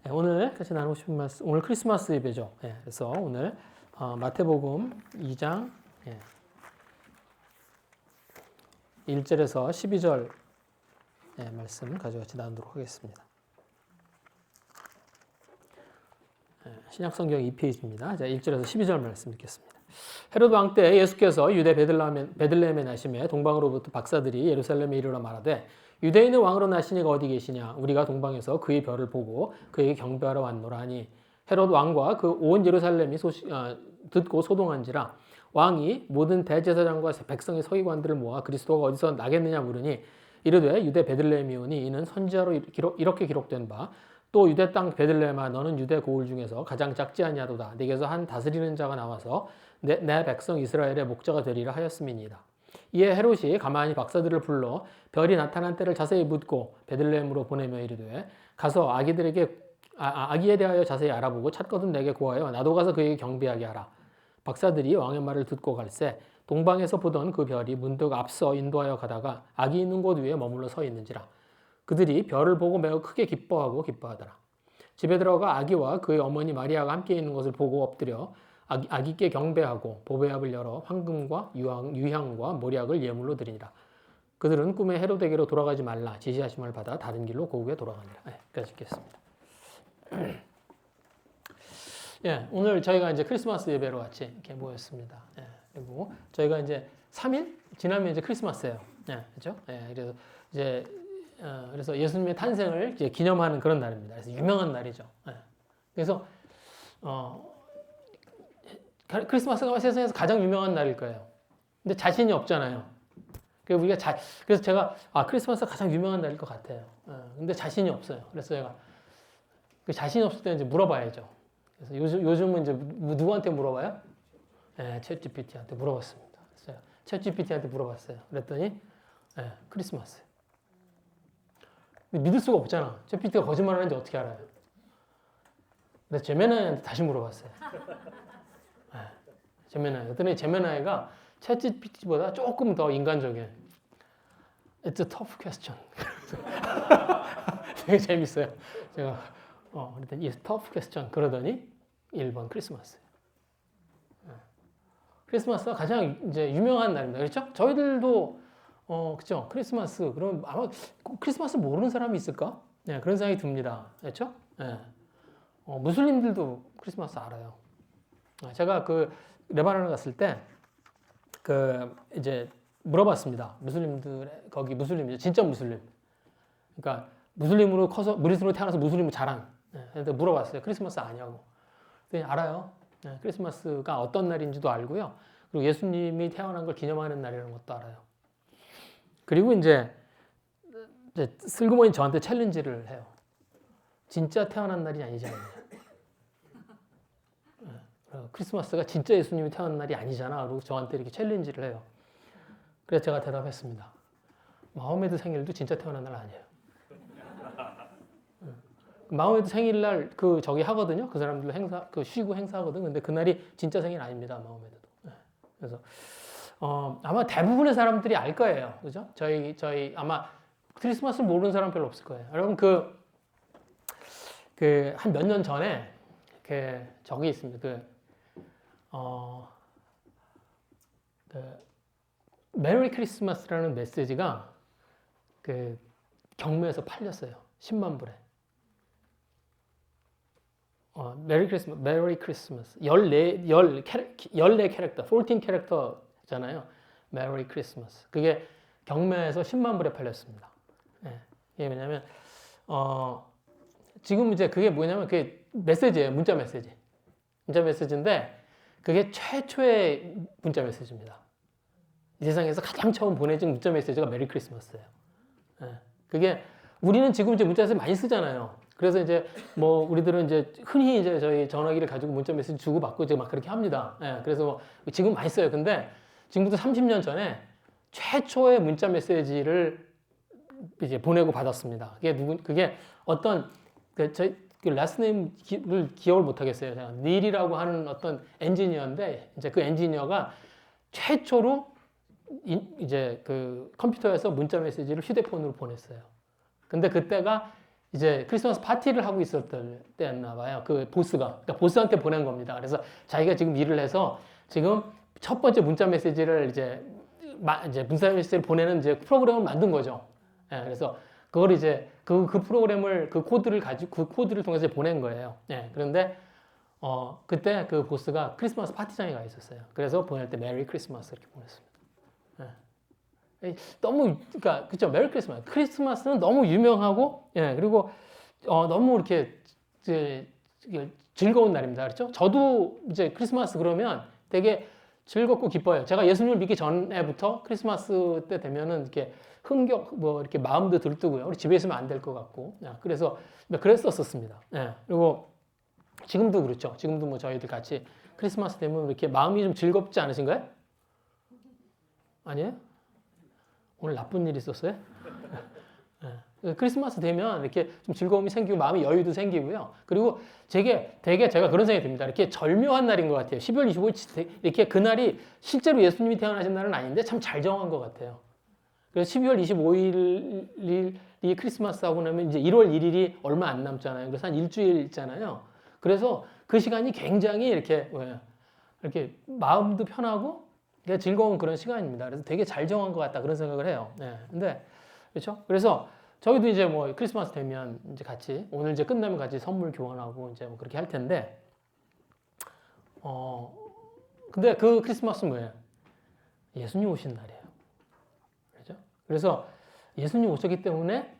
네, 오늘 같이 나누고 싶은 말씀, 오늘 크리스마스 예배죠. 네, 그래서 오늘 마태복음 2장 1절에서 12절 말씀 가지고 같이 나누도록 하겠습니다. 신약성경 2페이지입니다. 자, 1절에서 12절 말씀 읽겠습니다. 헤로드 왕 때 예수께서 유대 베들레헴에 나심에 동방으로부터 박사들이 예루살렘에 이르러 말하되 유대인의 왕으로 나신 이가 어디 계시냐? 우리가 동방에서 그의 별을 보고 그에게 경배하러 왔노라 하니 헤롯 왕과 그 온 예루살렘이 듣고 소동한지라. 왕이 모든 대제사장과 백성의 서기관들을 모아 그리스도가 어디서 나겠느냐 물으니 이르되 유대 베들레헴이오니 이는 선지자로 이렇게 기록된 바 또 유대 땅 베들레헴아 너는 유대 고을 중에서 가장 작지 아니하도다. 네게서 한 다스리는 자가 나와서 내 백성 이스라엘의 목자가 되리라 하였음이니이다. 이에 헤롯이 가만히 박사들을 불러 별이 나타난 때를 자세히 묻고 베들레헴으로 보내며 이르되 가서 아기에 대하여 자세히 알아보고 찾거든 내게 구하여 나도 가서 그에게 경배하게 하라. 박사들이 왕의 말을 듣고 갈새 동방에서 보던 그 별이 문득 앞서 인도하여 가다가 아기 있는 곳 위에 머물러 서 있는지라. 그들이 별을 보고 매우 크게 기뻐하더라. 집에 들어가 아기와 그의 어머니 마리아가 함께 있는 것을 보고 엎드려 아기께 경배하고 보배압을 열어 황금과 유향과 모략을 예물로 드리니라. 그들은 꿈에 헤롯에게로 돌아가지 말라 지시하심을 받아 다른 길로 고국에 돌아가니라. 여기까지 읽겠습니다. 오늘 저희가 이제 크리스마스 예배로 같이 이렇게 모였습니다. 그리고 저희가 이제 3일 지나면 이제 크리스마스예요. 그렇죠? 그래서 예수님의 탄생을 이제 기념하는 그런 날입니다. 그래서 유명한 날이죠. 그래서 크리스마스가 세상에서 가장 유명한 날일 거예요. 근데 자신이 없잖아요. 그래서 제가 크리스마스가 가장 유명한 날일 것 같아요. 근데 자신이 없어요. 그래서 제가 그 자신이 없을 때 이제 물어봐야죠. 그래서 요즘은 이제 누구한테 물어봐요? 챗GPT한테 물어봤습니다. 그래서 챗GPT한테 물어봤어요. 그랬더니 크리스마스. 믿을 수가 없잖아. 챗GPT가 거짓말하는지 어떻게 알아요? 그래서 제메나이한테 다시 물어봤어요. 제메나이. 그랬더니 제메나이가 챗GPT보다 조금 더 인간적이에요. It's a tough question. 되게 재밌어요. 제가 그랬더니 It's a tough question. 그러더니 1번 크리스마스. 크리스마스가 가장 이제 유명한 날입니다. 그렇죠? 저희들도 그죠? 크리스마스. 그럼 아마 크리스마스 모르는 사람이 있을까? 그런 생각이 듭니다. 그렇죠? 무슬림들도 크리스마스 알아요. 제가 그 레바논을 갔을 때 이제 물어봤습니다. 거기 무슬림이죠. 진짜 무슬림. 그러니까 무슬림으로 태어나서 무슬림으로 자란. 근데 물어봤어요. 크리스마스 아냐고. 그랬더니 알아요. 크리스마스가 어떤 날인지도 알고요. 그리고 예수님이 태어난 걸 기념하는 날이라는 것도 알아요. 그리고 이제 슬그머니 저한테 챌린지를 해요. 진짜 태어난 날이 아니잖아요. 크리스마스가 진짜 예수님이 태어난 날이 아니잖아. 그리고 저한테 이렇게 챌린지를 해요. 그래서 제가 대답했습니다. 마호메드 생일도 진짜 태어난 날 아니에요. 마호메드 생일날 저기 하거든요. 그 사람들 쉬고 행사하거든. 근데 그날이 진짜 생일 아닙니다. 마호메드도. 그래서 아마 대부분의 사람들이 알 거예요. 그죠? 저희 아마 크리스마스 모르는 사람 별로 없을 거예요. 여러분 한 몇 년 전에 저기 있습니다. 메리 크리스마스라는 메시지가 경매에서 팔렸어요. 10만 불에. 메리 크리스마스. 14 캐릭터, 14 캐릭터잖아요. 메리 크리스마스. 그게 경매에서 10만 불에 팔렸습니다. 이게 왜냐면, 지금 이제 그게 뭐냐면, 그게 메시지예요. 문자 메시지. 문자 메시지인데, 그게 최초의 문자 메시지입니다. 이 세상에서 가장 처음 보내진 문자 메시지가 메리 크리스마스예요. 그게, 우리는 지금 이제 문자 메시지 많이 쓰잖아요. 그래서 이제 우리들은 이제 흔히 이제 저희 전화기를 가지고 문자 메시지 주고받고 이제 막 그렇게 합니다. 그래서 지금 많이 써요. 근데 지금부터 30년 전에 최초의 문자 메시지를 이제 보내고 받았습니다. 그게 어떤 저희 라스트 네임을 기억을 못 하겠어요. 제가 닐이라고 하는 어떤 엔지니어인데 이제 그 엔지니어가 최초로 이제 그 컴퓨터에서 문자 메시지를 휴대폰으로 보냈어요. 근데 그때가 이제 크리스마스 파티를 하고 있었던 때였나 봐요. 그 보스가. 그러니까 보스한테 보낸 겁니다. 그래서 자기가 지금 일을 해서 지금 첫 번째 문자 메시지를 이제 문자 메시지를 보내는 이제 프로그램을 만든 거죠. 예, 그래서 그걸 이제 그 프로그램을 그 코드를 통해서 보낸 거예요. 예, 그런데 그때 그 보스가 크리스마스 파티장에 가 있었어요. 그래서 보낼 때 메리 크리스마스 이렇게 보냈습니다. 너무 그러니까 그죠 메리 크리스마스. 크리스마스는 너무 유명하고 예 그리고 너무 이렇게 즐거운 날입니다. 그렇죠? 저도 이제 크리스마스 그러면 되게 즐겁고 기뻐요. 제가 예수님을 믿기 전에부터 크리스마스 때 되면은 이렇게 흥겹 뭐 이렇게 마음도 들뜨고요. 우리 집에 있으면 안 될 것 같고 그래서 그랬었습니다. 예 그리고 지금도 그렇죠. 지금도 뭐 저희들 같이 크리스마스 되면 이렇게 마음이 좀 즐겁지 않으신가요? 아니에요? 오늘 나쁜 일 있었어요? 네. 크리스마스 되면 이렇게 좀 즐거움이 생기고 마음의 여유도 생기고요. 그리고 되게 제가 그런 생각이 듭니다. 이렇게 절묘한 날인 것 같아요. 12월 25일 이렇게 그날이 실제로 예수님이 태어나신 날은 아닌데 참 잘 정한 것 같아요. 그래서 12월 25일이 크리스마스하고 나면 이제 1월 1일이 얼마 안 남잖아요. 그래서 한 일주일 있잖아요. 그래서 그 시간이 굉장히 이렇게 마음도 편하고 즐거운 그런 시간입니다. 그래서 되게 잘 정한 것 같다 그런 생각을 해요. 네. 근데 그렇죠? 그래서 저희도 이제 뭐 크리스마스 되면 이제 같이 오늘 이제 끝나면 같이 선물 교환하고 이제 뭐 그렇게 할 텐데 근데 그 크리스마스는 뭐예요? 예수님 오신 날이에요. 그렇죠? 그래서 예수님 오셨기 때문에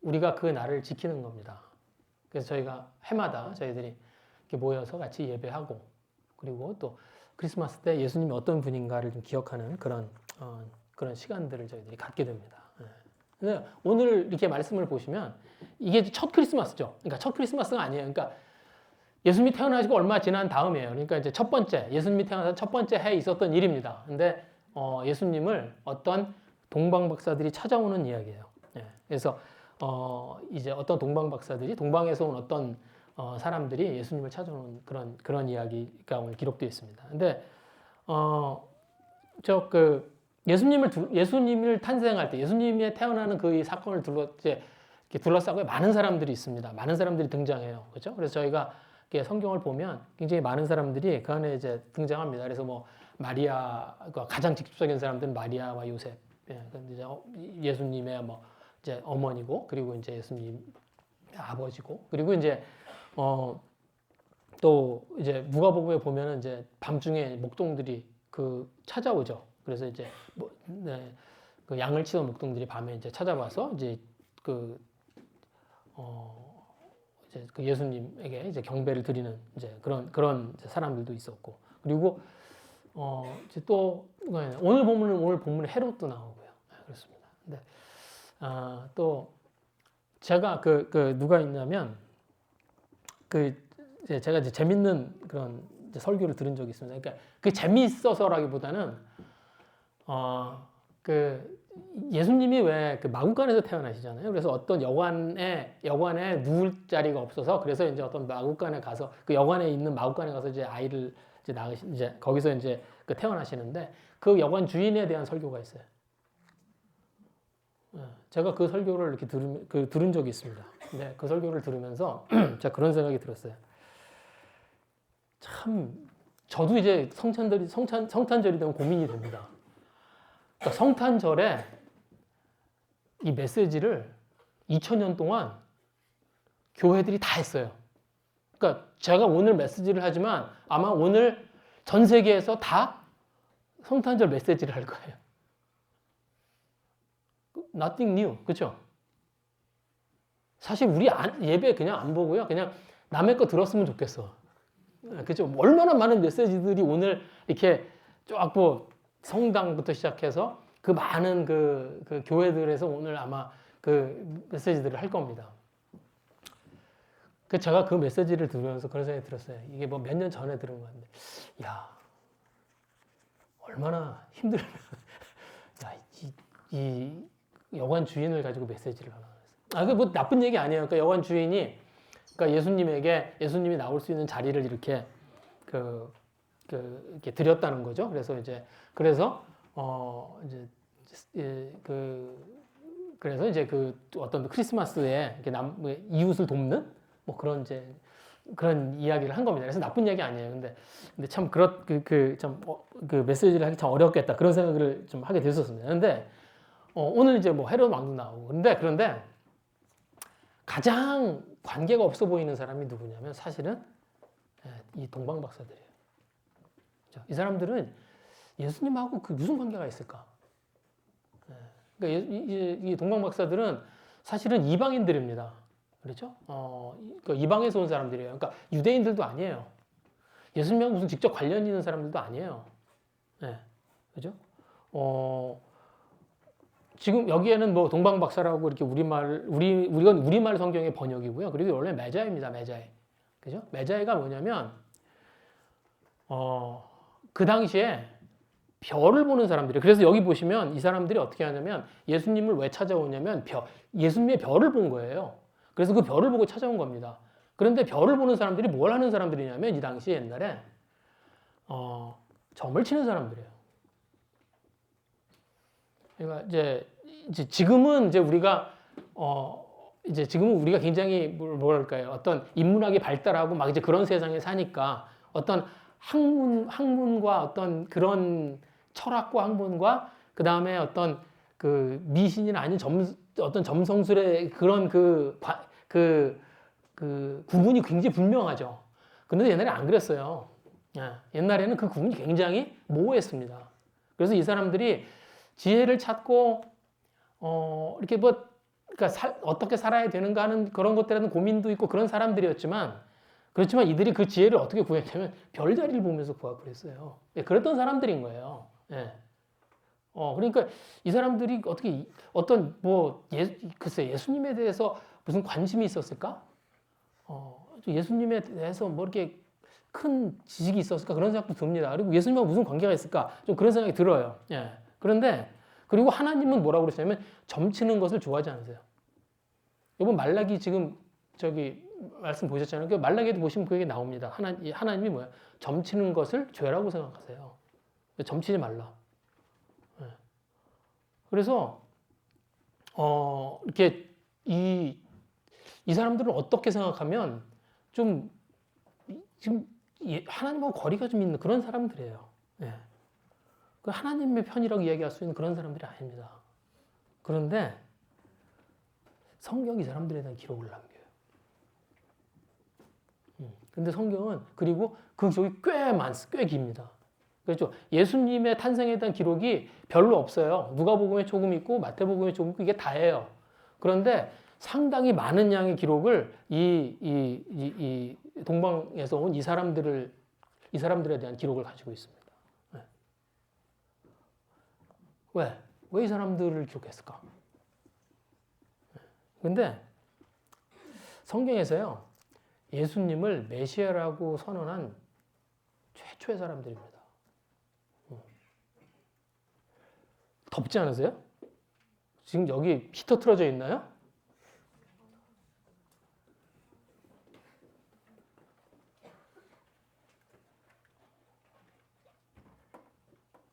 우리가 그 날을 지키는 겁니다. 그래서 저희가 해마다 저희들이 이렇게 모여서 같이 예배하고 그리고 또 크리스마스 때 예수님이 어떤 분인가를 좀 기억하는 그런 시간들을 저희들이 갖게 됩니다. 근데 오늘 이렇게 말씀을 보시면 이게 첫 크리스마스죠. 그러니까 첫 크리스마스가 아니에요. 그러니까 예수님이 태어나시고 얼마 지난 다음이에요. 그러니까 이제 예수님이 태어나서 첫 번째 해에 있었던 일입니다. 근데 예수님을 어떤 동방 박사들이 찾아오는 이야기예요. 그래서 이제 어떤 동방 박사들이 동방에서 온 어떤 사람들이 예수님을 찾아오는 그런 이야기가 오늘 기록되어 있습니다. 근데 예수님을 탄생할 때 예수님이 태어나는 그 사건을 둘러싸고 많은 사람들이 있습니다. 많은 사람들이 등장해요. 그렇죠? 그래서 저희가 성경을 보면 굉장히 많은 사람들이 그 안에 이제 등장합니다. 그래서 뭐 마리아가 가장 직접적인 사람들은 마리아와 요셉, 예수님의 뭐 이제 어머니고 그리고 이제 예수님 아버지고 그리고 이제 또 이제 누가복음에 보면은 이제 밤중에 목동들이 찾아오죠. 그래서 이제 그 양을 치던 목동들이 밤에 이제 찾아와서 이제 그 예수님에게 이제 경배를 드리는 이제 그런 이제 사람들도 있었고 그리고 이제 또 오늘 본문에 헤롯도 나오고요. 그렇습니다. 근데 또 제가 누가 있냐면 제가 이제 재밌는 그런 이제 설교를 들은 적이 있습니다. 그러니까 그 재미있어서라기보다는 예수님이 왜 그 마구간에서 태어나시잖아요. 그래서 어떤 여관에 누울 자리가 없어서 그래서 이제 어떤 마구간에 가서 그 여관에 있는 마구간에 가서 이제 아이를 이제 거기서 이제 태어나시는데 그 여관 주인에 대한 설교가 있어요. 제가 그 설교를 이렇게 들은 적이 있습니다. 근데 그 설교를 들으면서 제가 그런 생각이 들었어요. 참 저도 이제 성탄절이 되면 고민이 됩니다. 그러니까 성탄절에 이 메시지를 2000년 동안 교회들이 다 했어요. 그러니까 제가 오늘 메시지를 하지만 아마 오늘 전 세계에서 다 성탄절 메시지를 할 거예요. Nothing new, 그렇죠? 사실 우리 예배 그냥 안 보고요, 그냥 남의 거 들었으면 좋겠어. 그렇죠? 얼마나 많은 메시지들이 오늘 이렇게 쫙 뭐 성당부터 시작해서 그 많은 그 교회들에서 오늘 아마 그 메시지들을 할 겁니다. 제가 그 메시지를 들으면서 그런 생각이 들었어요. 이게 뭐 몇 년 전에 들은 건데, 야, 얼마나 힘들면, 야, 이 여관 주인을 가지고 메시지를 하나. 그게 뭐 나쁜 얘기 아니에요. 그러니까 여관 주인이, 그러니까 예수님이 나올 수 있는 자리를 이렇게 이렇게 드렸다는 거죠. 그래서 그래서 이제 그 어떤 크리스마스에 이렇게 이웃을 돕는 뭐 그런 이제 그런 이야기를 한 겁니다. 그래서 나쁜 이야기 아니에요. 근데 참 그 메시지를 하기 참 어렵겠다 그런 생각을 좀 하게 됐었습니다. 근데 오늘 이제 뭐 헤롯 왕도 나오고 그런데 가장 관계가 없어 보이는 사람이 누구냐면 사실은 이 동방 박사들이에요. 이 사람들은 예수님하고 그 무슨 관계가 있을까? 그러니까 이 동방 박사들은 사실은 이방인들입니다. 그렇죠? 그러니까 이방에서 온 사람들이에요. 그러니까 유대인들도 아니에요. 예수님하고 무슨 직접 관련 있는 사람들도 아니에요. 네. 그죠? 지금 여기에는 뭐 동방 박사라고 이렇게 이건 우리말 성경의 번역이고요. 그리고 원래 메자입니다. 메자이. 그죠? 메자이가 뭐냐면, 그 당시에 별을 보는 사람들이 그래서 여기 보시면 이 사람들이 어떻게 하냐면 예수님을 왜 찾아오냐면 예수님의 별을 본 거예요. 그래서 그 별을 보고 찾아온 겁니다. 그런데 별을 보는 사람들이 뭘 하는 사람들이냐면 이 당시 옛날에 점을 치는 사람들이에요. 그러니까 이제 지금은 이제 우리가 지금은 우리가 굉장히 뭐랄까요 어떤 인문학이 발달하고 막 이제 그런 세상에 사니까 어떤 학문과 어떤 그런 철학과 학문과 그 다음에 어떤 그 미신이나 아닌 어떤 점성술의 그런 그 구분이 굉장히 분명하죠. 그런데 옛날에 안 그랬어요. 옛날에는 그 구분이 굉장히 모호했습니다. 그래서 이 사람들이 지혜를 찾고 이렇게 뭐 그러니까 어떻게 살아야 되는가 하는 그런 것들에 대한 고민도 있고 그런 사람들이었지만 그렇지만 이들이 그 지혜를 어떻게 구했냐면 별자리를 보면서 구하고 그랬어요. 그랬던 사람들인 거예요. 예. 그러니까 이 사람들이 어떻게 어떤 글쎄 예수님에 대해서 무슨 관심이 있었을까? 예수님에 대해서 뭐 이렇게 큰 지식이 있었을까? 그런 생각도 듭니다. 그리고 예수님하고 무슨 관계가 있을까? 좀 그런 생각이 들어요. 예. 그런데 그리고 하나님은 뭐라고 그러시냐면 점치는 것을 좋아하지 않으세요. 이번 말라기 지금 말씀 보셨잖아요. 그 말라기에도 보시면 그 얘기 나옵니다. 하나님이 뭐야? 점치는 것을 죄라고 생각하세요. 점치지 말라. 네. 그래서 이렇게 이 사람들은 어떻게 생각하면 좀 지금 하나님하고 거리가 좀 있는 그런 사람들이에요. 네. 그 하나님의 편이라고 이야기할 수 있는 그런 사람들이 아닙니다. 그런데 성경이 이 사람들에 대한 기록을 남겨요. 근데 성경은 그리고 그 기록이 꽤 깁니다. 그렇죠? 예수님의 탄생에 대한 기록이 별로 없어요. 누가복음에 조금 있고 마태복음에 조금 있고 이게 다예요. 그런데 상당히 많은 양의 기록을 이 동방에서 온 이 사람들에 대한 기록을 가지고 있습니다. 네. 왜 이 사람들을 기록했을까? 근데 성경에서요. 예수님을 메시아라고 선언한 최초의 사람들입니다. 덥지 않으세요? 지금 여기 히터 틀어져 있나요?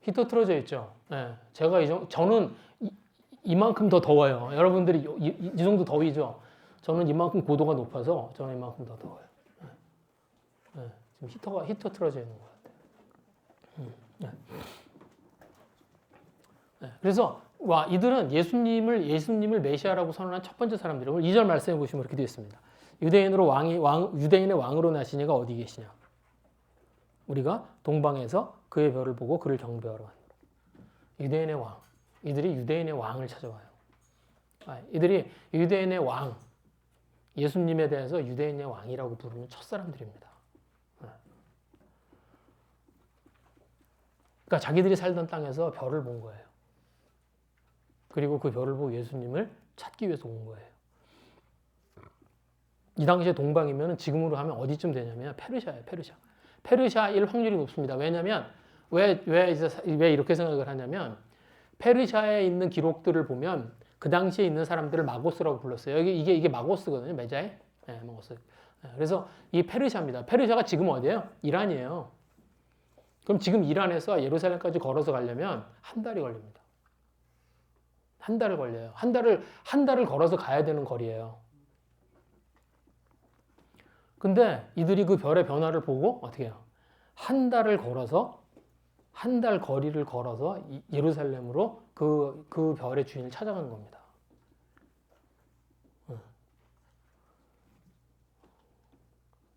히터 틀어져 있죠. 네. 저는 이만큼 더 더워요. 여러분들이 이 정도 더위죠. 저는 이만큼 고도가 높아서 저는 이만큼 더 더워요. 네. 지금 히터 틀어져 있는 것 같아요. 네. 네. 그래서 이들은 예수님을 메시아라고 선언한 첫 번째 사람들이고 2절 말씀해 보시면 이렇게 되어 있습니다. 유대인의 왕으로 나시니가 어디 계시냐? 우리가 동방에서 그의 별을 보고 그를 경배하러 왔노라. 유대인의 왕. 이들이 유대인의 왕을 찾아와요. 이들이 유대인의 왕, 예수님에 대해서 유대인의 왕이라고 부르는 첫 사람들입니다. 그러니까 자기들이 살던 땅에서 별을 본 거예요. 그리고 그 별을 보고 예수님을 찾기 위해서 온 거예요. 이 당시에 동방이면 지금으로 하면 어디쯤 되냐면 페르시아예요. 페르시아일 확률이 높습니다. 왜냐하면 왜 이렇게 생각을 하냐면 페르시아에 있는 기록들을 보면 그 당시에 있는 사람들을 마고스라고 불렀어요. 이게 마고스거든요. 메자이. 네, 마고스. 네, 그래서 이 페르시아입니다. 페르시아가 지금 어디예요? 이란이에요. 그럼 지금 이란에서 예루살렘까지 걸어서 가려면 한 달이 걸립니다. 한 달을 걸려요. 한 달을 걸어서 가야 되는 거리예요. 근데 이들이 그 별의 변화를 보고 어떻게 해요? 한 달을 걸어서 한 달 거리를 걸어서 예루살렘으로 그 별의 주인을 찾아가는 겁니다.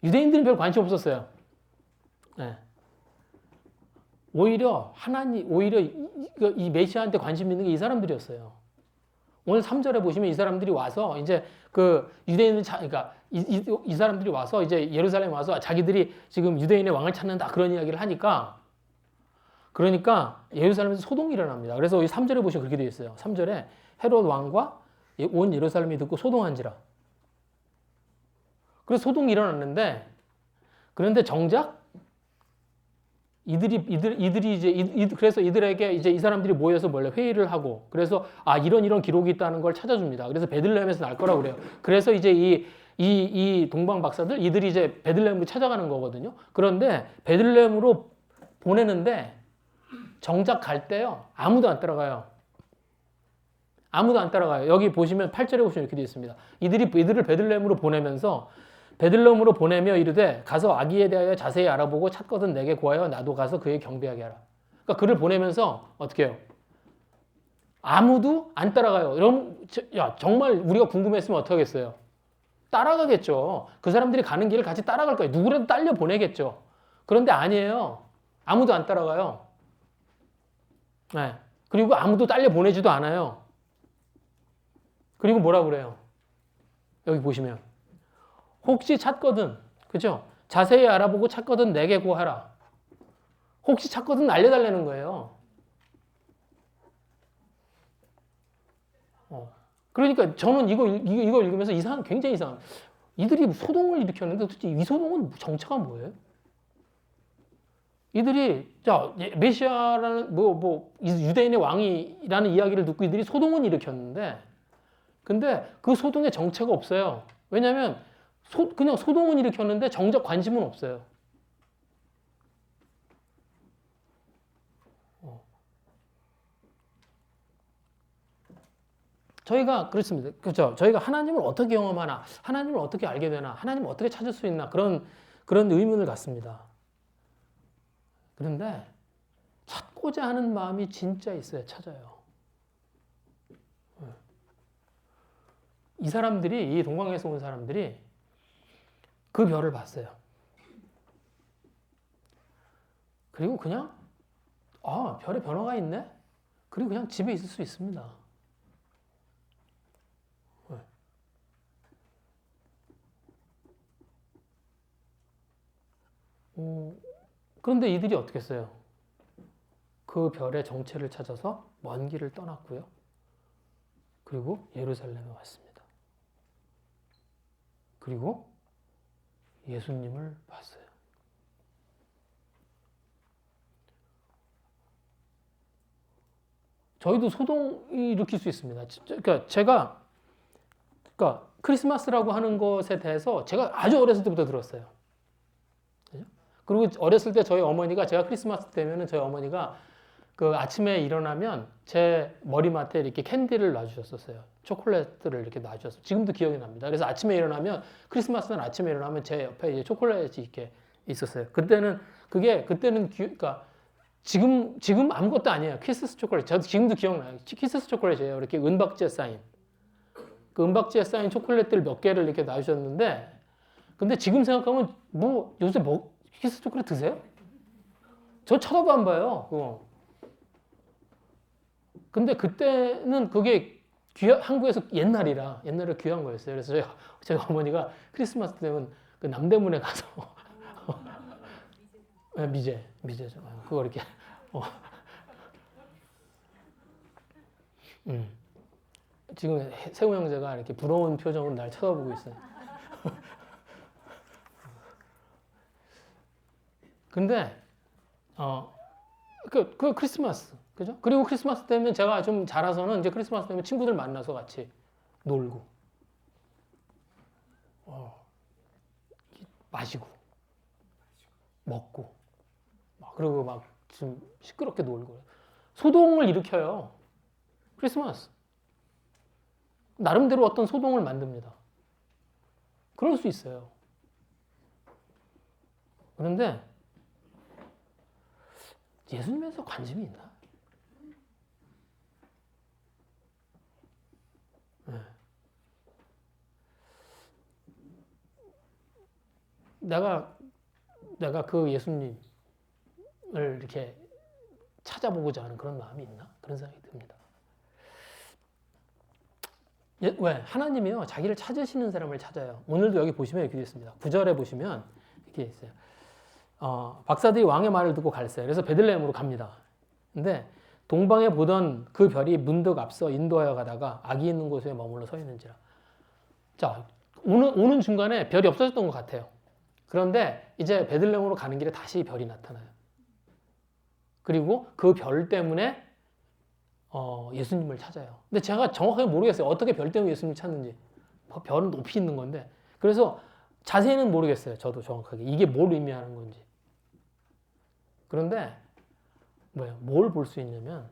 유대인들은 별 관심 없었어요. 네. 오히려 이 메시아한테 관심 있는 게 이 사람들이었어요. 오늘 3절에 보시면 이 사람들이 와서 이제 그 유대인은 그러니까 이 사람들이 와서 이제 예루살렘 와서 자기들이 지금 유대인의 왕을 찾는다 그런 이야기를 하니까 그러니까 예루살렘에서 소동이 일어납니다. 그래서 이 3절에 보시면 그렇게 되어 있어요. 3절에 헤롯 왕과 온 예루살렘이 듣고 소동한지라. 그래서 소동이 일어났는데 그런데 정작 그래서 이들에게 이제 이 사람들이 모여서 원래 회의를 하고 그래서 이런 기록이 있다는 걸 찾아줍니다. 그래서 베들레헴에서 날 거라고 그래요. 그래서 이제 이 동방 박사들 이들이 이제 베들레헴으로 찾아가는 거거든요. 그런데 베들레헴으로 보내는데 정작 갈 때요 아무도 안 따라가요. 아무도 안 따라가요. 여기 보시면 8절에 보시면 이렇게 되어 있습니다. 이들을 베들레헴으로 보내며 이르되 가서 아기에 대하여 자세히 알아보고 찾거든 내게 구하여 나도 가서 그에게 경배하게 하라. 그러니까 그를 보내면서 어떻게 해요? 아무도 안 따라가요. 여러분, 정말 우리가 궁금했으면 어떻게 하겠어요? 따라가겠죠. 그 사람들이 가는 길을 같이 따라갈 거예요. 누구라도 딸려 보내겠죠. 그런데 아니에요. 아무도 안 따라가요. 네. 그리고 아무도 딸려 보내지도 않아요. 그리고 뭐라고 그래요? 여기 보시면 혹시 찾거든, 그죠? 자세히 알아보고 찾거든 내게 구하라. 혹시 찾거든 알려달라는 거예요. 그러니까 저는 이거 읽으면서 굉장히 이상한. 이들이 소동을 일으켰는데 도대체 이 소동은 정체가 뭐예요? 이들이 메시아라는 유대인의 왕이라는 이야기를 듣고 이들이 소동은 일으켰는데, 근데 그 소동의 정체가 없어요. 왜냐하면 그냥 소동은 일으켰는데 정작 관심은 없어요. 저희가 그렇습니다. 그렇죠. 저희가 하나님을 어떻게 경험하나, 하나님을 어떻게 알게 되나, 하나님을 어떻게 찾을 수 있나 그런 의문을 갖습니다. 그런데 찾고자 하는 마음이 진짜 있어야 찾아요. 이 사람들이 이 동방에서 온 사람들이 그 별을 봤어요. 그리고 그냥 별에 변화가 있네? 그리고 그냥 집에 있을 수 있습니다. 그런데 이들이 어떻게 했어요? 그 별의 정체를 찾아서 먼 길을 떠났고요. 그리고 예루살렘에 왔습니다. 그리고 예수님을 봤어요. 저희도 소동이 일으킬 수 있습니다. 그러니까 크리스마스라고 하는 것에 대해서 제가 아주 어렸을 때부터 들었어요. 그리고 어렸을 때 저희 어머니가 제가 크리스마스 때면은 저희 어머니가 그 아침에 일어나면 제 머리맡에 이렇게 캔디를 놔주셨었어요. 초콜릿들을 이렇게 놔주셨어요. 지금도 기억이 납니다. 그래서 아침에 일어나면 크리스마스 날 아침에 일어나면 제 옆에 이제 초콜릿이 이렇게 있었어요. 그때는 그러니까 지금 아무것도 아니에요. 키스스 초콜릿. 저도 지금도 기억나요. 키스스 초콜릿이에요. 이렇게 은박지에 쌓인 그 은박지에 쌓인 초콜릿들 몇 개를 이렇게 놔주셨는데, 근데 지금 생각하면 요새 키스 초콜릿 드세요? 저 쳐다도 안 봐요. 그거. 근데 그때는 그게 한국에서 옛날에 귀한 거였어요. 그래서 제가 어머니가 크리스마스 때면 그 남대문에 가서 미제죠. 그거 이렇게 지금 세우 형제가 이렇게 부러운 표정으로 날 쳐다보고 있어요. 근데 그 크리스마스, 그죠? 그리고 크리스마스 때면 제가 좀 자라서는 이제 크리스마스 때면 친구들 만나서 같이 놀고, 마시고, 먹고, 그리고 막 좀 시끄럽게 놀고, 소동을 일으켜요. 크리스마스. 나름대로 어떤 소동을 만듭니다. 그럴 수 있어요. 그런데 예수님에서 관심이 있나? 네. 내가 그 예수님을 이렇게 찾아보고자 하는 그런 마음이 있나? 그런 생각이 듭니다. 왜? 하나님이요, 자기를 찾으시는 사람을 찾아요. 오늘도 여기 보시면 이렇게 되어 있습니다. 9절에 보시면 이렇게 있어요. 박사들이 왕의 말을 듣고 갈새. 그래서 베들레헴으로 갑니다. 근데 동방에 보던 그 별이 문득 앞서 인도하여 가다가 악이 있는 곳에 머물러 서 있는지라. 자, 오는 중간에 별이 없어졌던 것 같아요. 그런데 이제 베들레헴으로 가는 길에 다시 별이 나타나요. 그리고 그 별 때문에 예수님을 찾아요. 근데 제가 정확하게 모르겠어요. 어떻게 별 때문에 예수님을 찾는지. 별은 높이 있는 건데. 그래서 자세히는 모르겠어요. 저도 정확하게. 이게 뭘 의미하는 건지. 그런데 뭘 볼 수 있냐면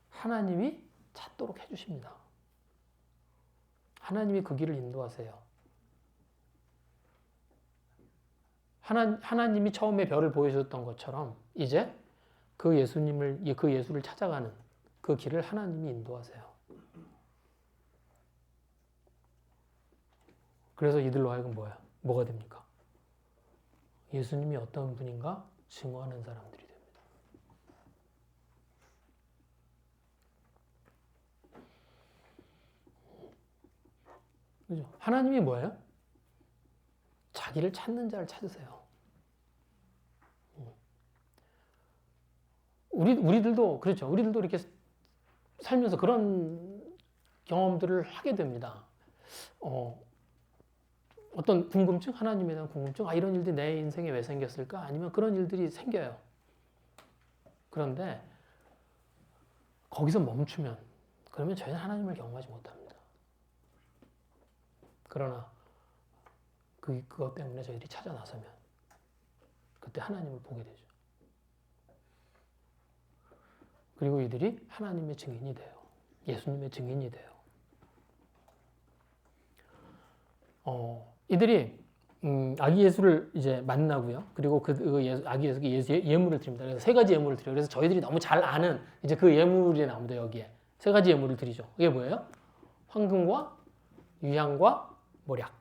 하나님이 찾도록 해주십니다. 하나님이 그 길을 인도하세요. 하나님이 처음에 별을 보여주셨던 것처럼 이제 그 예수를 찾아가는 그 길을 하나님이 인도하세요. 그래서 이들로 하여금 뭐가 됩니까? 예수님이 어떤 분인가 증오하는 사람들이 됩니다. 그죠? 하나님이 뭐예요? 자기를 찾는 자를 찾으세요. 우리들도 그렇죠. 우리들도 이렇게 살면서 그런 경험들을 하게 됩니다. 어떤 궁금증, 하나님에 대한 궁금증, 이런 일들이 내 인생에 왜 생겼을까? 아니면 그런 일들이 생겨요. 그런데 거기서 멈추면 그러면 저희는 하나님을 경험하지 못합니다. 그러나 그것 때문에 저희들이 찾아 나서면 그때 하나님을 보게 되죠. 그리고 이들이 하나님의 증인이 돼요. 예수님의 증인이 돼요. 이들이 아기 예수를 이제 만나고요. 그리고 아기 예수께 예물을 드립니다. 그래서 세 가지 예물을 드려요. 그래서 저희들이 너무 잘 아는 이제 그 예물이 나옵니다. 여기에 세 가지 예물을 드리죠. 그게 뭐예요? 황금과 유향과 모략.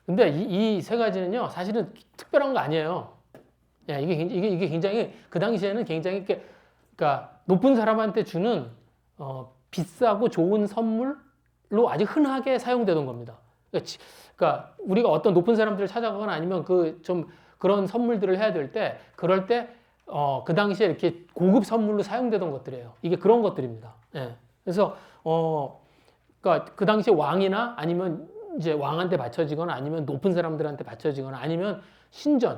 근데 이 세 가지는요, 사실은 특별한 거 아니에요. 이게 굉장히 그 당시에는 굉장히 그러니까 높은 사람한테 주는 비싸고 좋은 선물로 아주 흔하게 사용되던 겁니다. 그러니까 우리가 어떤 높은 사람들을 찾아가거나 아니면 좀 그런 선물들을 해야 될 때 그럴 때 그 당시에 이렇게 고급 선물로 사용되던 것들이에요. 이게 그런 것들입니다. 예. 그래서 그러니까 그 당시에 왕이나 아니면 이제 왕한테 바쳐지거나 아니면 높은 사람들한테 바쳐지거나 아니면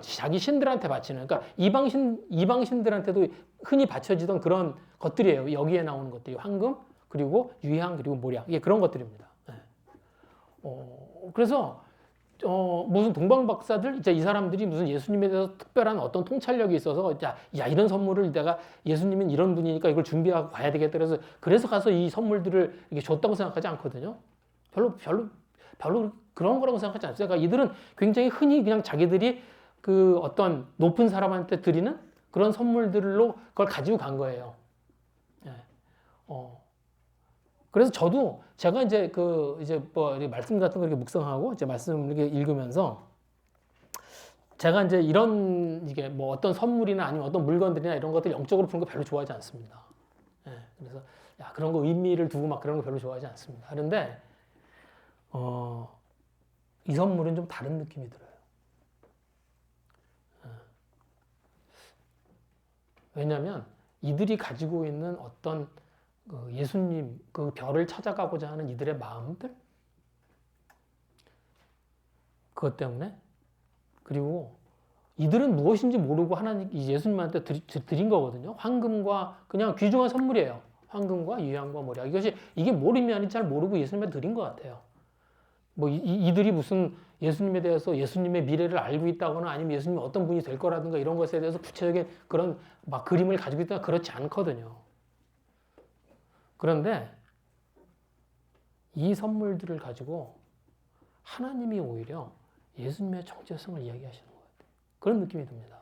자기 신들한테 바치는, 그러니까 이방신들한테도 흔히 바쳐지던 그런 것들이에요. 여기에 나오는 것들이 황금, 그리고 유향, 그리고 모략. 이게 그런 것들입니다. 네. 그래서 무슨 동방 박사들, 이제 이 사람들이 무슨 예수님에 대해서 특별한 어떤 통찰력이 있어서 야 이런 선물을 내가 예수님은 이런 분이니까 이걸 준비하고 가야 되겠다. 그래서 가서 이 선물들을 이렇게 줬다고 생각하지 않거든요. 별로 그런 거라고 생각하지 않습니다. 그러니까 이들은 굉장히 흔히 그냥 자기들이 그 어떤 높은 사람한테 드리는 그런 선물들로 그걸 가지고 간 거예요. 예. 그래서 저도 제가 이제 말씀 같은 거 이렇게 묵상하고 이제 말씀 이렇게 읽으면서 제가 이제 이게 뭐 어떤 선물이나 아니면 어떤 물건들이나 이런 것들 영적으로 푸는 거 별로 좋아하지 않습니다. 예. 그래서 그런 거 의미를 두고 막 그런 거 별로 좋아하지 않습니다. 그런데 이 선물은 좀 다른 느낌이 들어요. 왜냐하면 이들이 가지고 있는 어떤 예수님 그 별을 찾아가고자 하는 이들의 마음들, 그것 때문에, 그리고 이들은 무엇인지 모르고 예수님한테 드린 거거든요. 황금과 그냥 귀중한 선물이에요. 황금과 유향과 모략. 이게 뭘 의미하는지 잘 모르고 예수님한테 드린 것 같아요. 뭐 이들이 무슨 예수님에 대해서 예수님의 미래를 알고 있다거나 아니면 예수님이 어떤 분이 될 거라든가 이런 것에 대해서 구체적인 그런 막 그림을 가지고 있다거나 그렇지 않거든요. 그런데 이 선물들을 가지고 하나님이 오히려 예수님의 정체성을 이야기하시는 것 같아요. 그런 느낌이 듭니다.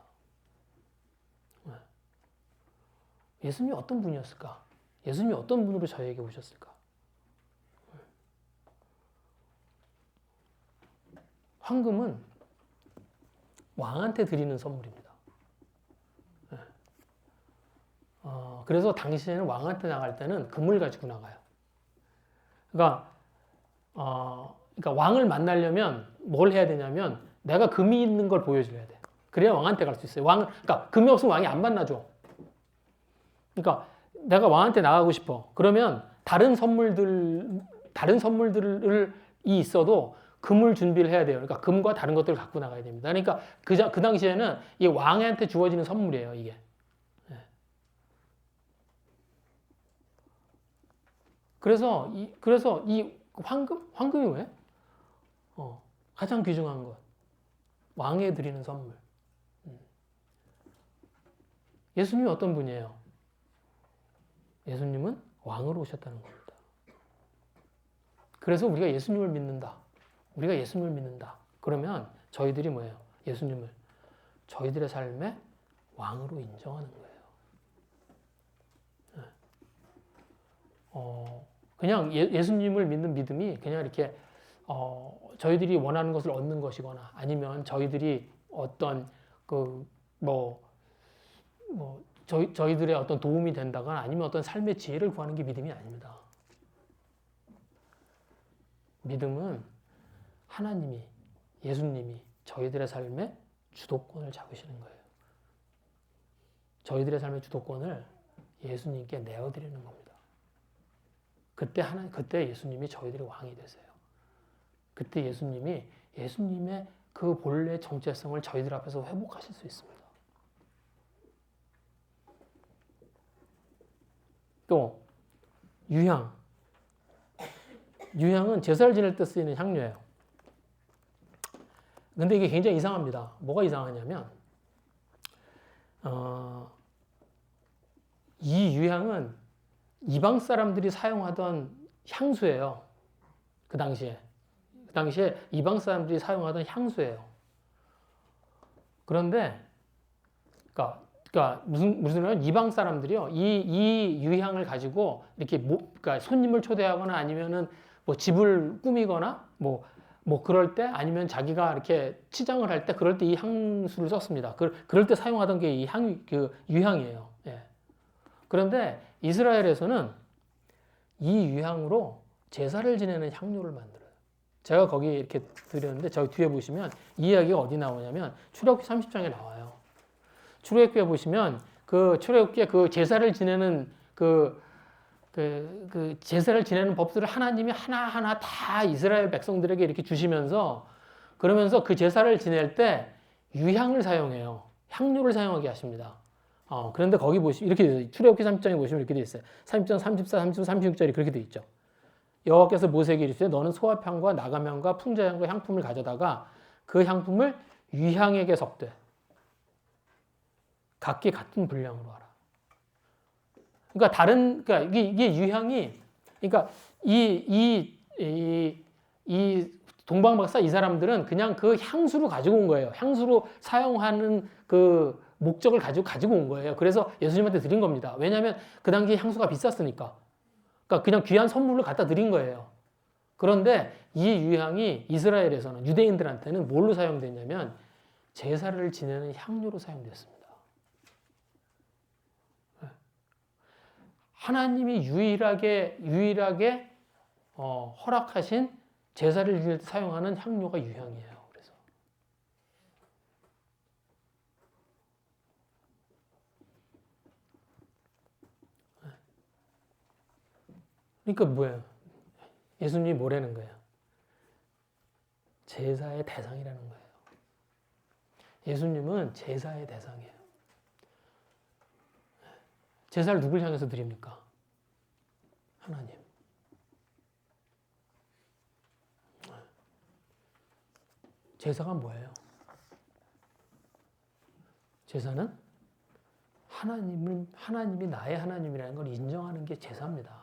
예수님이 어떤 분이었을까? 예수님이 어떤 분으로 저에게 오셨을까? 황금은 왕한테 드리는 선물입니다. 그래서 당시에는 왕한테 나갈 때는 금을 가지고 나가요. 그러니까 왕을 만나려면 뭘 해야 되냐면 내가 금이 있는 걸 보여줘야 돼. 그래야 왕한테 갈 수 있어요. 그러니까 금이 없으면 왕이 안 만나줘. 그러니까 내가 왕한테 나가고 싶어. 그러면 다른 선물들이 있어도 금을 준비를 해야 돼요. 그러니까 금과 다른 것들을 갖고 나가야 됩니다. 그러니까 그 당시에는 이 왕한테 주어지는 선물이에요, 이게. 그래서 이 황금이 왜? 가장 귀중한 것. 왕에 드리는 선물. 예수님이 어떤 분이에요? 예수님은 왕으로 오셨다는 겁니다. 그래서 우리가 예수님을 믿는다. 우리가 예수님을 믿는다. 그러면 저희들이 뭐예요? 예수님을 저희들의 삶의 왕으로 인정하는 거예요. 그냥 예수님을 믿는 믿음이 그냥 이렇게 저희들이 원하는 것을 얻는 것이거나 아니면 저희들이 어떤 저희들의 어떤 도움이 된다거나 아니면 어떤 삶의 지혜를 구하는 게 믿음이 아닙니다. 믿음은 하나님이, 예수님이 저희들의 삶의 주도권을 잡으시는 거예요. 저희들의 삶의 주도권을 예수님께 내어드리는 겁니다. 그때 예수님이 저희들의 왕이 되세요. 그때 예수님의 그 본래 정체성을 저희들 앞에서 회복하실 수 있습니다. 또 유향. 유향은 제사를 지낼 때 쓰이는 향료예요. 근데 이게 굉장히 이상합니다. 뭐가 이상하냐면 이 유향은 이방 사람들이 사용하던 향수예요. 그 당시에 이방 사람들이 사용하던 향수예요. 그런데 그러니까 무슨 말이냐면 이방 사람들이요 이 유향을 가지고 이렇게 그러니까 손님을 초대하거나 아니면은 뭐 집을 꾸미거나 뭐 그럴 때 아니면 자기가 이렇게 치장을 할 때 그럴 때 이 향수를 썼습니다. 그럴 때 사용하던 게 이 유향이에요. 예. 그런데 이스라엘에서는 이 유향으로 제사를 지내는 향료를 만들어요. 제가 거기 이렇게 드렸는데 저기 뒤에 보시면 이 이야기가 어디 나오냐면 출애굽기 30장에 나와요. 출애굽기에 보시면 출애굽기에 제사를 지내는 제사를 지내는 법들을 하나님이 하나하나 다 이스라엘 백성들에게 이렇게 주시면서 그러면서 그 제사를 지낼 때 유향을 사용해요. 향료를 사용하게 하십니다. 그런데 거기 보시면 이렇게 돼 있어요. 출애굽기 30장에 보시면 이렇게 돼 있어요. 30장 34, 35, 36절이 그렇게 돼 있죠. 여호와께서 모세에게 이르시되 너는 소화향과 나가면과 풍자향과 향품을 가져다가 그 향품을 유향에게 섞되 각기 같은 분량으로 하라. 그러니까 이게 유향이 그러니까 이 동방박사 이 사람들은 그냥 그 향수로 가지고 온 거예요. 향수로 사용하는 그 목적을 가지고 온 거예요. 그래서 예수님한테 드린 겁니다. 왜냐하면 그 당시에 향수가 비쌌으니까. 그러니까 그냥 귀한 선물을 갖다 드린 거예요. 그런데 이 유향이 이스라엘에서는 유대인들한테는 뭘로 사용됐냐면 제사를 지내는 향료로 사용됐습니다. 하나님이 유일하게 허락하신 제사를 지낼 때 사용하는 향료가 유향이에요. 그래서 그러니까 뭐예요? 예수님이 뭐라는 거예요? 제사의 대상이라는 거예요. 예수님은 제사의 대상이에요. 제사를 누굴 향해서 드립니까? 하나님. 제사가 뭐예요? 제사는 하나님이 나의 하나님이라는 걸 인정하는 게 제사입니다.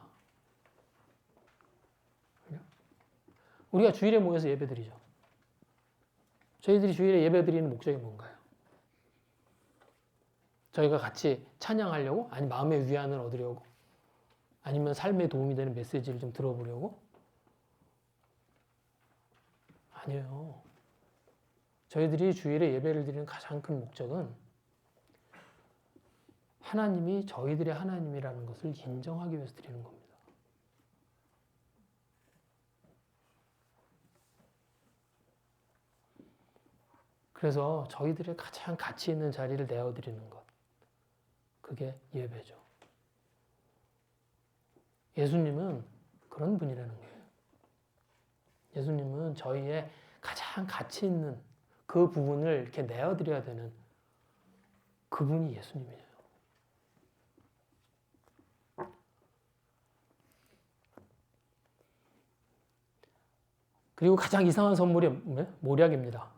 우리가 주일에 모여서 예배드리죠. 저희들이 주일에 예배드리는 목적이 뭔가요? 저희가 같이 찬양하려고? 아니 마음의 위안을 얻으려고? 아니면 삶에 도움이 되는 메시지를 좀 들어보려고? 아니에요. 저희들이 주일에 예배를 드리는 가장 큰 목적은 하나님이 저희들의 하나님이라는 것을 인정하기 위해서 드리는 겁니다. 그래서 저희들의 가장 가치 있는 자리를 내어드리는 것. 그게 예배죠. 예수님은 그런 분이라는 거예요. 예수님은 저희의 가장 가치 있는 그 부분을 이렇게 내어드려야 되는 그분이 예수님이에요. 그리고 가장 이상한 선물이 모략입니다.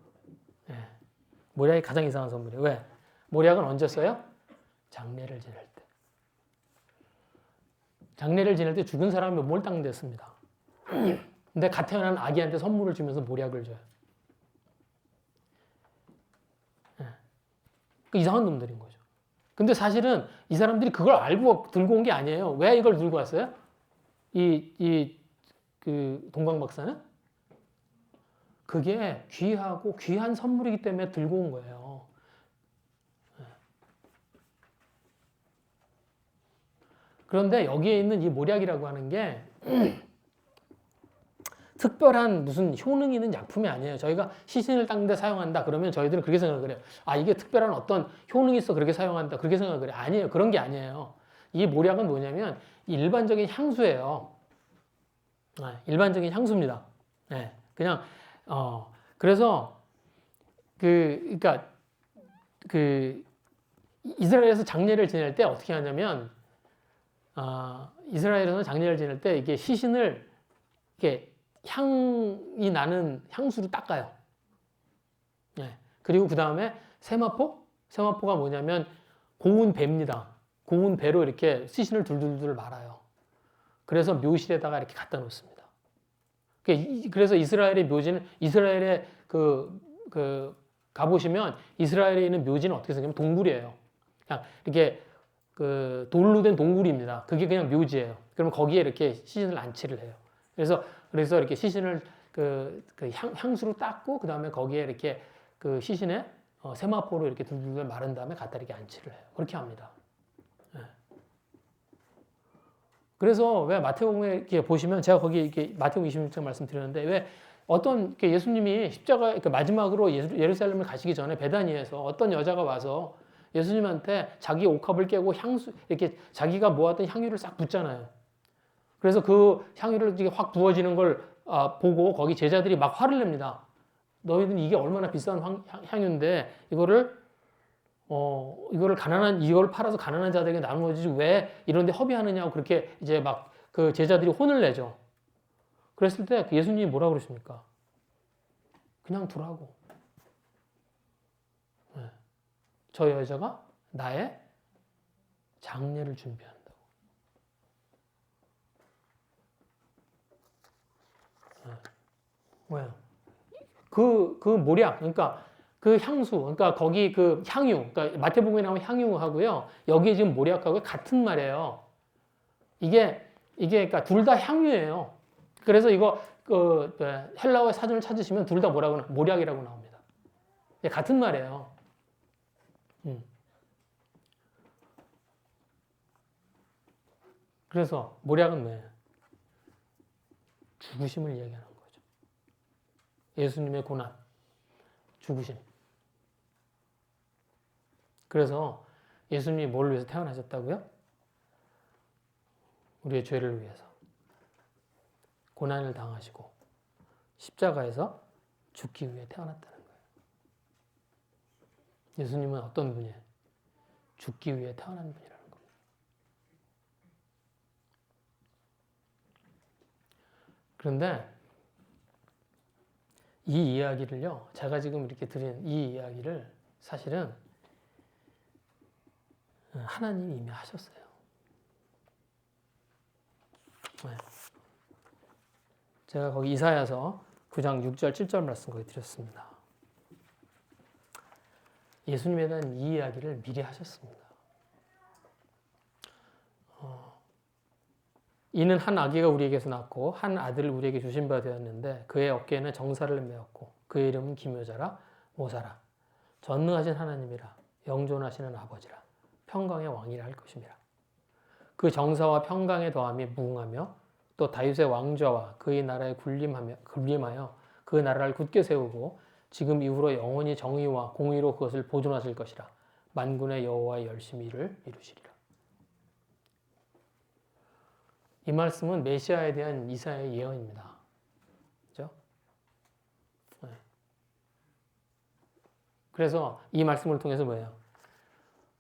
네. 모략이 가장 이상한 선물이에요. 왜? 모략은 언제 써요? 장례를 지낼 때. 장례를 지낼 때 죽은 사람이 몰당됐습니다. 근데 갓 태어난 아기한테 선물을 주면서 모략을 줘요. 네. 이상한 놈들인 거죠. 근데 사실은 이 사람들이 그걸 알고 들고 온 게 아니에요. 왜 이걸 들고 왔어요? 그 동방박사는? 그게 귀하고 귀한 선물이기 때문에 들고 온 거예요. 그런데 여기에 있는 이 모략이라고 하는 게 특별한 무슨 효능이 있는 약품이 아니에요. 저희가 시신을 닦는데 사용한다 그러면 저희들은 그렇게 생각을 해요. 아, 이게 특별한 어떤 효능이 있어 그렇게 사용한다 그렇게 생각을 해요. 아니에요. 그런 게 아니에요. 이 모략은 뭐냐면 일반적인 향수예요. 일반적인 향수입니다. 네, 그냥 그래서 그러니까 이스라엘에서 장례를 지낼 때 어떻게 하냐면 이스라엘에서는 장례를 지낼 때 이게 시신을 이렇게 향이 나는 향수로 닦아요. 네. 그리고 그 다음에 세마포가 뭐냐면 고운 배입니다. 고운 배로 이렇게 시신을 둘둘둘 말아요. 그래서 묘실에다가 이렇게 갖다 놓습니다. 그래서 이스라엘의 묘지는 이스라엘에 가보시면 이스라엘에 있는 묘지는 어떻게 생기냐면 동굴이에요. 그냥 이렇게 돌로 된 동굴입니다. 그게 그냥 묘지예요. 그러면 거기에 이렇게 시신을 안치를 해요. 그래서 이렇게 시신을 향수로 닦고 그 다음에 거기에 이렇게 그 시신에 세마포로 이렇게 둘둘둘 마른 다음에 갖다 이렇게 안치를 해요. 그렇게 합니다. 네. 그래서 왜 마태복음에 이렇게 보시면 제가 거기 이렇게 마태복음 26장 말씀드렸는데 왜 어떤 예수님이 십자가 마지막으로 예루살렘을 가시기 전에 베다니에서 어떤 여자가 와서 예수님한테 자기 옥합을 깨고 향수 이렇게 자기가 모았던 향유를 싹 붓잖아요. 그래서 그 향유를 이렇게 확 부어지는 걸 보고 거기 제자들이 막 화를 냅니다. 너희들은 이게 얼마나 비싼 향유인데 이거를 이걸 팔아서 가난한 자들에게 나누어지지 왜 이런데 허비하느냐고 그렇게 이제 막 그 제자들이 혼을 내죠. 그랬을 때 예수님이 뭐라 그러십니까? 그냥 두라고. 네. 저 여자가 나의 장례를 준비한다고. 네. 왜요? 그 모략, 그러니까 그 향수, 그러니까 거기 그 향유, 그러니까 마태복음에 나오는 향유하고요, 여기 지금 모략하고 같은 말이에요. 이게 그러니까 둘 다 향유예요. 그래서 이거 헬라어 사전을 찾으시면 둘 다 뭐라고 모략이라고 나옵니다. 같은 말이에요. 그래서 모략은 뭐예요? 죽으심을 얘기하는 거죠. 예수님의 고난, 죽으심. 그래서 예수님이 뭘 위해서 태어나셨다고요? 우리의 죄를 위해서 고난을 당하시고 십자가에서 죽기 위해 태어났다는 거예요. 예수님은 어떤 분이에요? 죽기 위해 태어난 분이라는 겁니다. 그런데 이 이야기를요, 제가 지금 이렇게 드린 이 이야기를 사실은 하나님이 이미 하셨어요. 네. 제가 거기 이사야서 9장 6절 7절 말씀 거기 드렸습니다. 예수님에 대한 이 이야기를 미리 하셨습니다. 이는 한 아기가 우리에게서 낳고 한 아들을 우리에게 주신 바 되었는데 그의 어깨에는 정사를 메었고 그의 이름은 기묘자라 모사라 전능하신 하나님이라 영존하시는 아버지라 평강의 왕이라 할 것입니다. 그 정사와 평강에 더함이 무궁하며 또 다윗의 왕좌와 그의 나라에 군림하여 그 나라를 굳게 세우고 지금 이후로 영원히 정의와 공의로 그것을 보존하실 것이라 만군의 여호와의 열심히 이를 이루시리라. 이 말씀은 메시아에 대한 이사야의 예언입니다. 그렇죠? 네. 그래서 이 말씀을 통해서 뭐예요?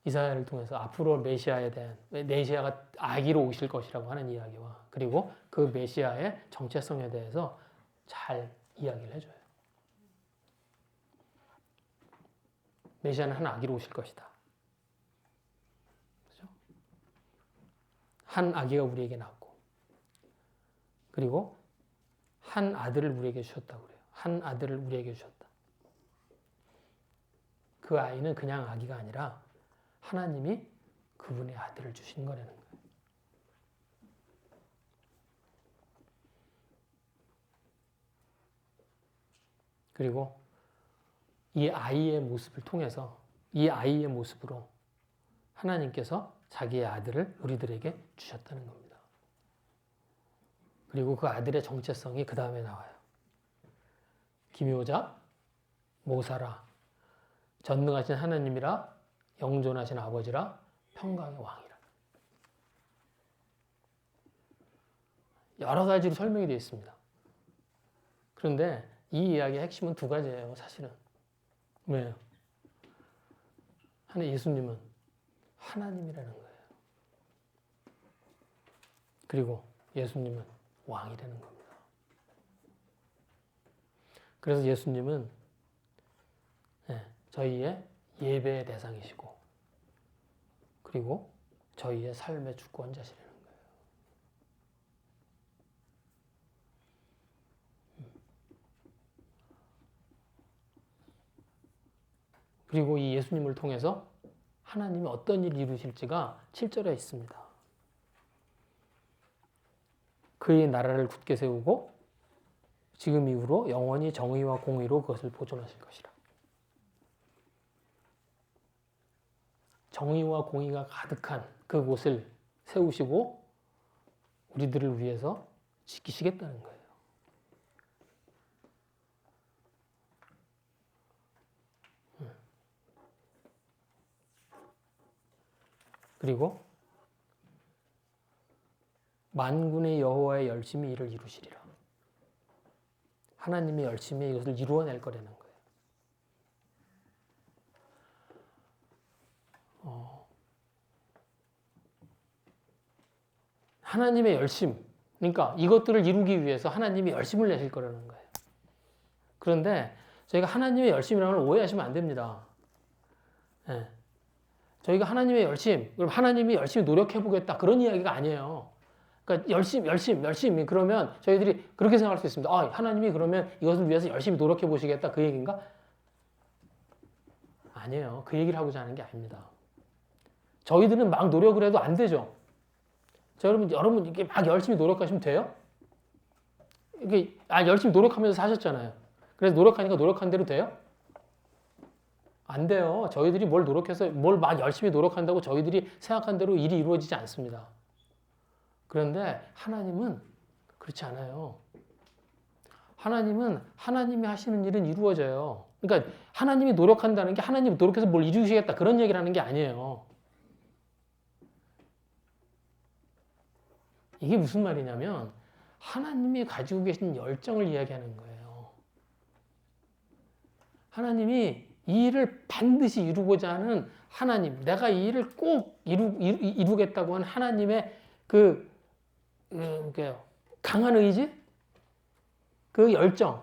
이사야를 통해서 앞으로 메시아에 대한 메시아가 아기로 오실 것이라고 하는 이야기와 그리고 그 메시아의 정체성에 대해서 잘 이야기를 해줘요. 메시아는 한 아기로 오실 것이다. 그렇죠? 한 아기가 우리에게 낳고 그리고 한 아들을 우리에게 주셨다고 그래요. 한 아들을 우리에게 주셨다. 그 아이는 그냥 아기가 아니라 하나님이 그분의 아들을 주신 거라는 거예요. 그리고 이 아이의 모습을 통해서 이 아이의 모습으로 하나님께서 자기의 아들을 우리들에게 주셨다는 겁니다. 그리고 그 아들의 정체성이 그 다음에 나와요. 기묘자, 모사라, 전능하신 하나님이라, 영존하신 아버지라, 평강의 왕이라. 여러 가지로 설명이 되어 있습니다. 그런데 이 이야기의 핵심은 두 가지예요, 사실은. 왜요? 예수님은 하나님이라는 거예요. 그리고 예수님은 왕이라는 겁니다. 그래서 예수님은 저희의 예배의 대상이시고 그리고 저희의 삶의 주권자시라는 거예요. 그리고 이 예수님을 통해서 하나님이 어떤 일을 이루실지가 7절에 있습니다. 그의 나라를 굳게 세우고 지금 이후로 영원히 정의와 공의로 그것을 보존하실 것이라. 정의와 공의가 가득한 그곳을 세우시고 우리들을 위해서 지키시겠다는 거예요. 그리고 만군의 여호와의 열심히 이를 이루시리라. 하나님이 열심히 이것을 이루어낼 거라는 거예요. 하나님의 열심, 그러니까 이것들을 이루기 위해서 하나님이 열심을 내실 거라는 거예요. 그런데 저희가 하나님의 열심이라는 걸 오해하시면 안 됩니다. 네. 저희가 하나님의 열심, 그럼 하나님이 열심히 노력해보겠다 그런 이야기가 아니에요. 그러니까 열심히 그러면 저희들이 그렇게 생각할 수 있습니다. 아, 하나님이 그러면 이것을 위해서 열심히 노력해보시겠다 그 얘기인가? 아니에요. 그 얘기를 하고자 하는 게 아닙니다. 저희들은 막 노력을 해도 안 되죠. 자, 여러분 이렇게 막 열심히 노력하시면 돼요? 이게 열심히 노력하면서 사셨잖아요. 그래서 노력하니까 노력한 대로 돼요? 안 돼요. 저희들이 뭘 노력해서 뭘 막 열심히 노력한다고 저희들이 생각한 대로 일이 이루어지지 않습니다. 그런데 하나님은 그렇지 않아요. 하나님은 하나님이 하시는 일은 이루어져요. 그러니까 하나님이 노력한다는 게 하나님이 노력해서 뭘 이루시겠다 그런 얘기를 하는 게 아니에요. 이게 무슨 말이냐면 하나님이 가지고 계신 열정을 이야기하는 거예요. 하나님이 이 일을 반드시 이루고자 하는 하나님, 내가 이 일을 꼭 이루겠다고 하는 하나님의 그 강한 의지, 그 열정,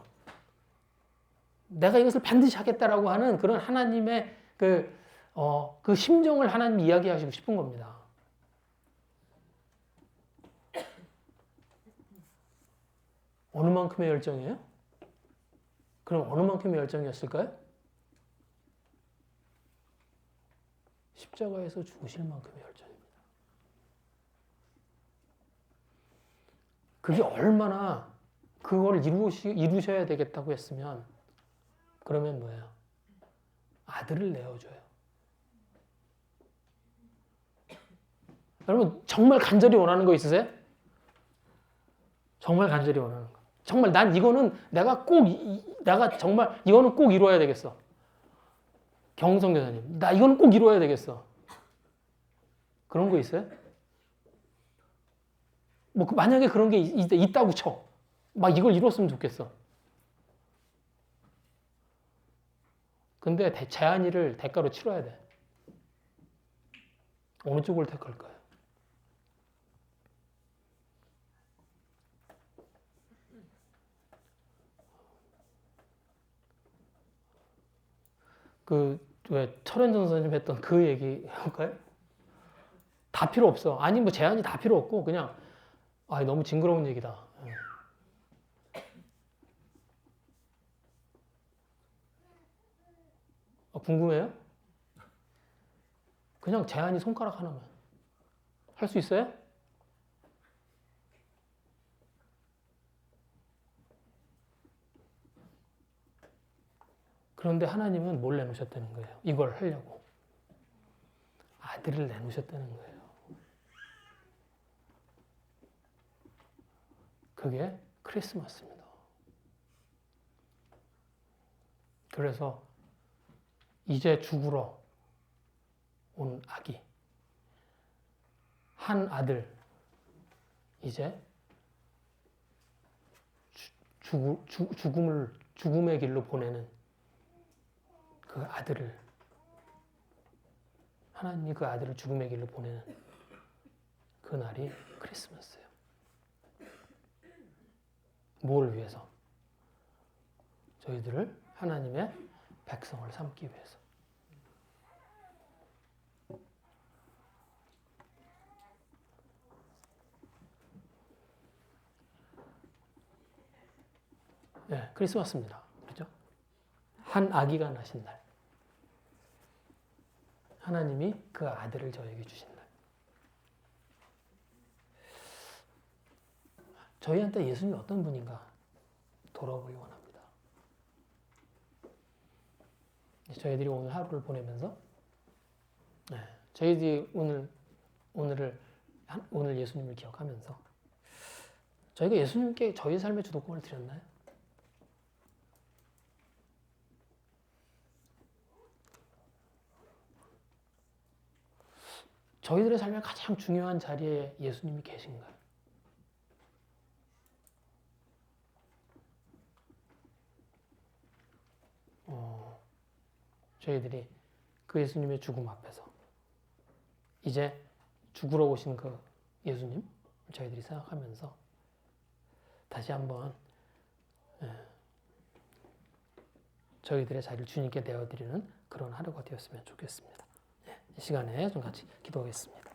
내가 이것을 반드시 하겠다라고 하는 그런 하나님의 그 심정을 하나님이 이야기하시고 싶은 겁니다. 어느 만큼의 열정이에요? 그럼 어느 만큼의 열정이었을까요? 십자가에서 죽으실 만큼의 열정입니다. 그게 얼마나 그걸 이루셔야 되겠다고 했으면 그러면 뭐예요? 아들을 내어줘요. 여러분 정말 간절히 원하는 거 있으세요? 정말 간절히 원하는 거. 정말 난 이거는 내가 정말 이거는 꼭 이루어야 되겠어. 경성 교사님, 나 이거는 꼭 이루어야 되겠어. 그런 거 있어요? 뭐 만약에 그런 게 있다고 쳐. 막 이걸 이뤘으면 좋겠어. 근데 제한이를 대가로 치러야 돼. 어느 쪽을 택할까요? 왜 철현전 선생님 했던 그 얘기 할까요? 다 필요 없어. 아니 뭐 제한이 다 필요 없고 그냥 너무 징그러운 얘기다. 궁금해요? 그냥 제한이 손가락 하나만. 할 수 있어요? 그런데 하나님은 뭘 내놓으셨다는 거예요? 이걸 하려고. 아들을 내놓으셨다는 거예요. 그게 크리스마스입니다. 그래서 이제 죽으러 온 아기, 한 아들, 이제 죽음의 길로 보내는 그 아들을, 하나님이 그 아들을 죽음의 길로 보내는 그 날이 크리스마스예요. 뭘 위해서? 저희들을 하나님의 백성을 삼기 위해서. 네, 크리스마스입니다. 그렇죠? 한 아기가 나신 날. 하나님이 그 아들을 저에게 주신 날. 저희한테 예수님이 어떤 분인가 돌아보기 원합니다. 저희들이 오늘 하루를 보내면서 저희들이 오늘 예수님을 기억하면서 저희가 예수님께 저희 삶의 주도권을 드렸나요? 저희들의 삶의 가장 중요한 자리에 예수님이 계신가요? 저희들이 그 예수님의 죽음 앞에서 이제 죽으러 오신 그 예수님 저희들이 생각하면서 다시 한번 저희들의 자리를 주님께 내어드리는 그런 하루가 되었으면 좋겠습니다. 이 시간에 좀 같이 기도하겠습니다.